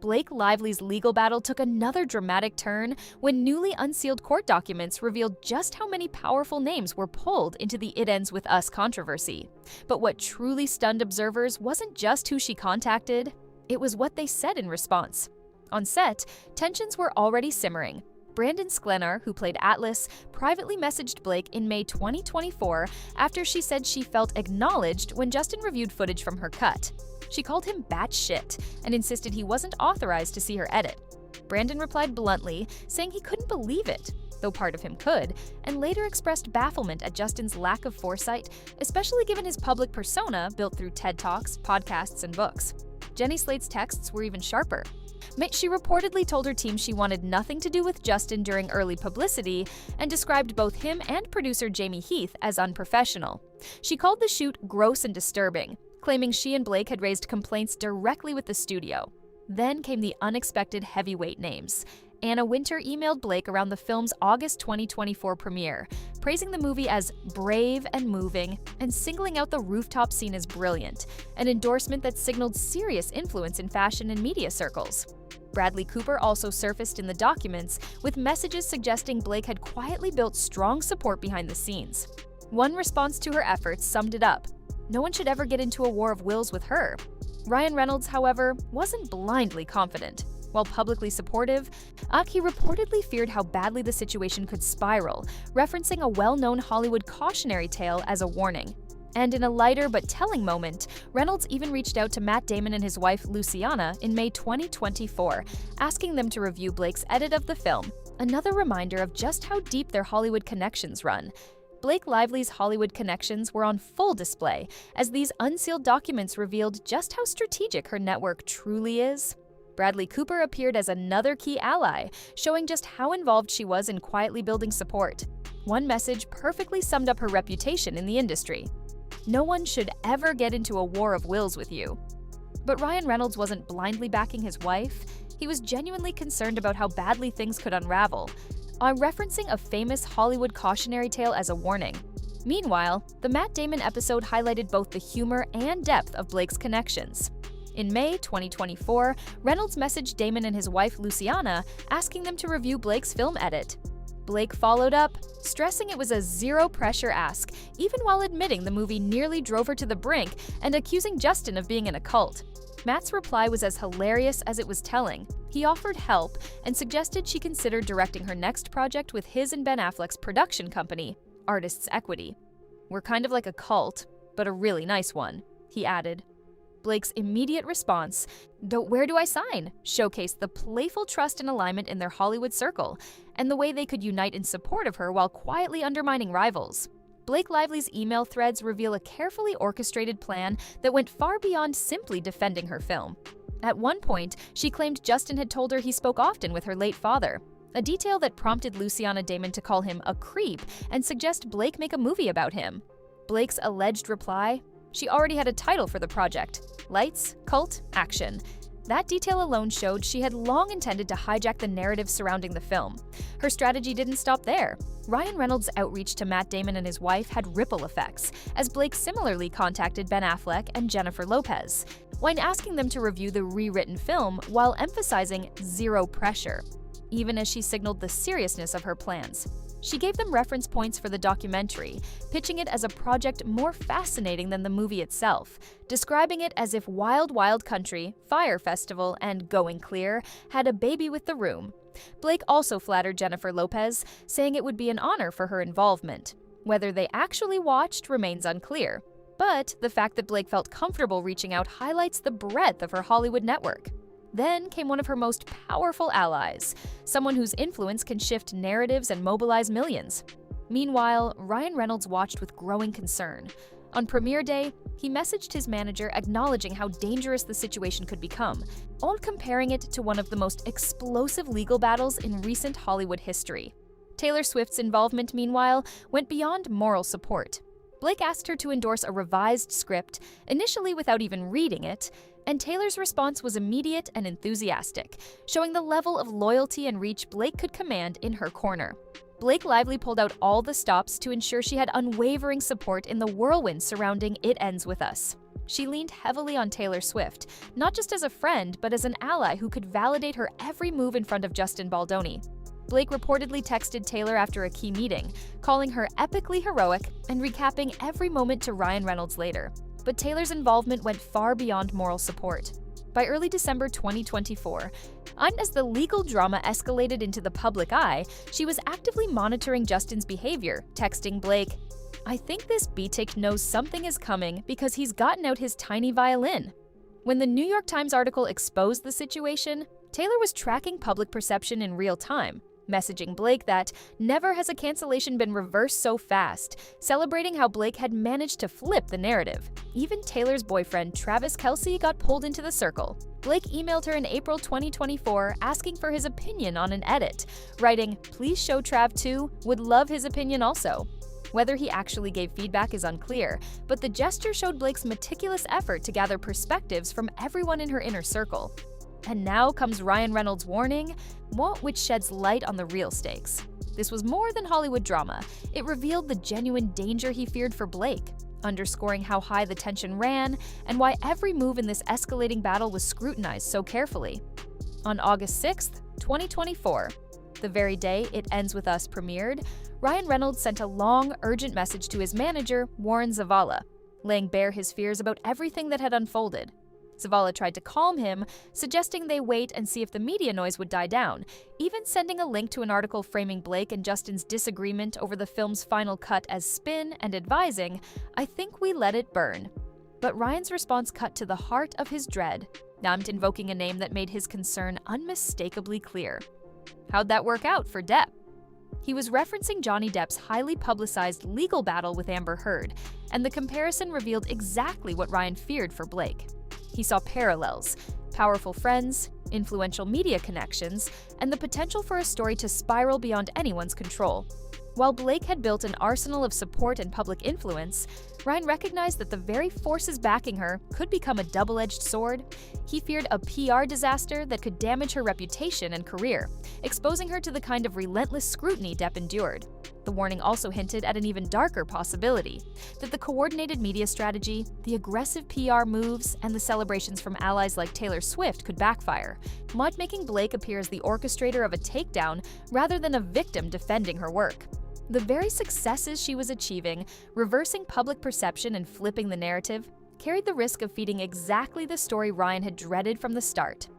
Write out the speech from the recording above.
Blake Lively's legal battle took another dramatic turn when newly unsealed court documents revealed just how many powerful names were pulled into the It Ends With Us controversy. But what truly stunned observers wasn't just who she contacted, it was what they said in response. On set, tensions were already simmering. Brandon Sklenar, who played Atlas, privately messaged Blake in May 2024 after she said she felt acknowledged when Justin reviewed footage from her cut. She called him batshit and insisted he wasn't authorized to see her edit. Brandon replied bluntly, saying he couldn't believe it, though part of him could, and later expressed bafflement at Justin's lack of foresight, especially given his public persona built through TED Talks, podcasts, and books. Jenny Slate's texts were even sharper. She reportedly told her team she wanted nothing to do with Justin during early publicity and described both him and producer Jamie Heath as unprofessional. She called the shoot gross and disturbing, claiming she and Blake had raised complaints directly with the studio. Then came the unexpected heavyweight names. Anna Wintour emailed Blake around the film's August 2024 premiere, praising the movie as brave and moving and singling out the rooftop scene as brilliant, an endorsement that signaled serious influence in fashion and media circles. Bradley Cooper also surfaced in the documents with messages suggesting Blake had quietly built strong support behind the scenes. One response to her efforts summed it up: no one should ever get into a war of wills with her. Ryan Reynolds, however, wasn't blindly confident. While publicly supportive, he reportedly feared how badly the situation could spiral, referencing a well-known Hollywood cautionary tale as a warning. And in a lighter but telling moment, Reynolds even reached out to Matt Damon and his wife Luciana in May 2024, asking them to review Blake's edit of the film, another reminder of just how deep their Hollywood connections run. Blake Lively's Hollywood connections were on full display, as these unsealed documents revealed just how strategic her network truly is. Bradley Cooper appeared as another key ally, showing just how involved she was in quietly building support. One message perfectly summed up her reputation in the industry: no one should ever get into a war of wills with you. But Ryan Reynolds wasn't blindly backing his wife. He was genuinely concerned about how badly things could unravel, referencing a famous Hollywood cautionary tale as a warning. Meanwhile, the Matt Damon episode highlighted both the humor and depth of Blake's connections. In May 2024, Reynolds messaged Damon and his wife Luciana, asking them to review Blake's film edit. Blake followed up, stressing it was a zero-pressure ask, even while admitting the movie nearly drove her to the brink and accusing Justin of being in a cult. Matt's reply was as hilarious as it was telling. He offered help and suggested she consider directing her next project with his and Ben Affleck's production company, Artists Equity. "We're kind of like a cult, but a really nice one," he added. Blake's immediate response, "Though where do I sign?" showcased the playful trust and alignment in their Hollywood circle, and the way they could unite in support of her while quietly undermining rivals. Blake Lively's email threads reveal a carefully orchestrated plan that went far beyond simply defending her film. At one point, she claimed Justin had told her he spoke often with her late father, a detail that prompted Luciana Damon to call him a creep and suggest Blake make a movie about him. Blake's alleged reply: she already had a title for the project: Lights, Cult, Action. That detail alone showed she had long intended to hijack the narrative surrounding the film. Her strategy didn't stop there. Ryan Reynolds' outreach to Matt Damon and his wife had ripple effects, as Blake similarly contacted Ben Affleck and Jennifer Lopez, when asking them to review the rewritten film while emphasizing zero pressure, even as she signaled the seriousness of her plans. She gave them reference points for the documentary, pitching it as a project more fascinating than the movie itself, describing it as if Wild Wild Country, Fire Festival, and Going Clear had a baby with the room. Blake also flattered Jennifer Lopez, saying it would be an honor for her involvement. Whether they actually watched remains unclear, but the fact that Blake felt comfortable reaching out highlights the breadth of her Hollywood network. Then came one of her most powerful allies, someone whose influence can shift narratives and mobilize millions. Meanwhile, Ryan Reynolds watched with growing concern. On premiere day, he messaged his manager acknowledging how dangerous the situation could become, all comparing it to one of the most explosive legal battles in recent Hollywood history. Taylor Swift's involvement, meanwhile, went beyond moral support. Blake asked her to endorse a revised script, initially without even reading it, and Taylor's response was immediate and enthusiastic, showing the level of loyalty and reach Blake could command in her corner. Blake Lively pulled out all the stops to ensure she had unwavering support in the whirlwind surrounding It Ends With Us. she leaned heavily on Taylor Swift, not just as a friend, but as an ally who could validate her every move in front of Justin Baldoni. Blake reportedly texted Taylor after a key meeting, calling her epically heroic and recapping every moment to Ryan Reynolds later. But Taylor's involvement went far beyond moral support. By early December 2024, and as the legal drama escalated into the public eye, she was actively monitoring Justin's behavior, texting Blake, "I think this BTick knows something is coming because he's gotten out his tiny violin." When the New York Times article exposed the situation, Taylor was tracking public perception in real time, messaging Blake that never has a cancellation been reversed so fast, celebrating how Blake had managed to flip the narrative. Even Taylor's boyfriend, Travis Kelce, got pulled into the circle. Blake emailed her in April 2024 asking for his opinion on an edit, writing, "Please show Trav too, would love his opinion also." Whether he actually gave feedback is unclear, but the gesture showed Blake's meticulous effort to gather perspectives from everyone in her inner circle. And now comes Ryan Reynolds' warning, which sheds light on the real stakes. This was more than Hollywood drama. It revealed the genuine danger he feared for Blake, underscoring how high the tension ran and why every move in this escalating battle was scrutinized so carefully. On August 6th, 2024, the very day It Ends With Us premiered, Ryan Reynolds sent a long, urgent message to his manager, Warren Zavala, laying bare his fears about everything that had unfolded. Zavala tried to calm him, suggesting they wait and see if the media noise would die down, even sending a link to an article framing Blake and Justin's disagreement over the film's final cut as spin and advising, "I think we let it burn." But Ryan's response cut to the heart of his dread, invoking a name that made his concern unmistakably clear. How'd that work out for Depp? He was referencing Johnny Depp's highly publicized legal battle with Amber Heard, and the comparison revealed exactly what Ryan feared for Blake. He saw parallels: powerful friends, influential media connections, and the potential for a story to spiral beyond anyone's control. While Blake had built an arsenal of support and public influence, Ryan recognized that the very forces backing her could become a double-edged sword. He feared a PR disaster that could damage her reputation and career, exposing her to the kind of relentless scrutiny Depp endured. The warning also hinted at an even darker possibility, that the coordinated media strategy, the aggressive PR moves, and the celebrations from allies like Taylor Swift could backfire, making Blake appear as the orchestrator of a takedown rather than a victim defending her work. The very successes she was achieving, reversing public perception and flipping the narrative, carried the risk of feeding exactly the story Ryan had dreaded from the start.